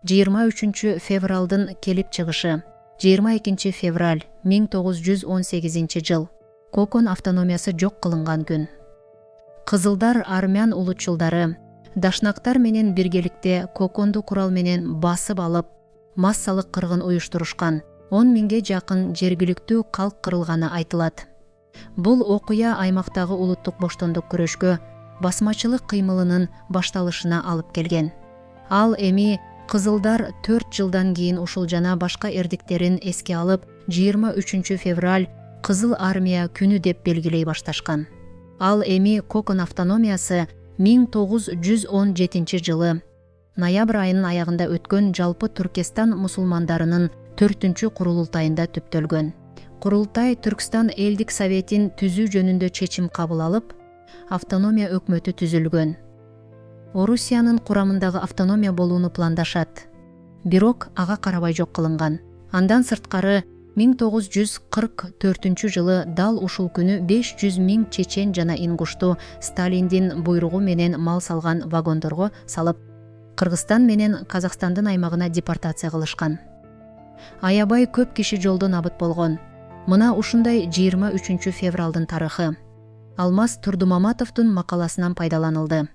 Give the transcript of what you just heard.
23 февралдын келип чыгышы. 22 февраль 1918 жыл. Кокон автономиясы жок кылынган күн. Кызылдар армян улутчулдары дашнактар менен биргеликте Коконду курал менен басып алып, массалык кыргын уюштурушкан. 10 миңге жакын жергиликтүү калк кырылганы айтылат. Бул окуя аймактагы улуттук боштондук күрөшкө басмачылык кыймылынын башталышына алып келген. Ал эми кызылдар 4 жылдан кийин ушул жана башка эрдиктерин эске алып, 23 февраль Кызыл армия күнү деп белгилей башташкан. Ал эми Кокон автономиясы 1917 жылы ноябрь айынын аягында өткөн жалпы Түркестан мусулмандарынын 4-чү курултайында түптөлгөн. Курултай Түркстан элдик советин түзүү жөнүндө чечим кабыл алып, автономия өкмөтү түзүлгөн. Орусиянын курамындагы автономия болууну пландашат. Бирок ага карабай жок кылынган. Андан сырткары 1944 жылы дал ушул күнү 500 миң чечен жана ингушту Сталиндин буйругу менен мал салган вагондорго салып, Кыргызстан менен Казакстандын аймагына депортация кылышкан. Аябай көп киши жолдон абыт болгон. Мына ушундай 23 февралдын тарыхы Алмаз Турдумаматовдун макаласынан пайдаланылды.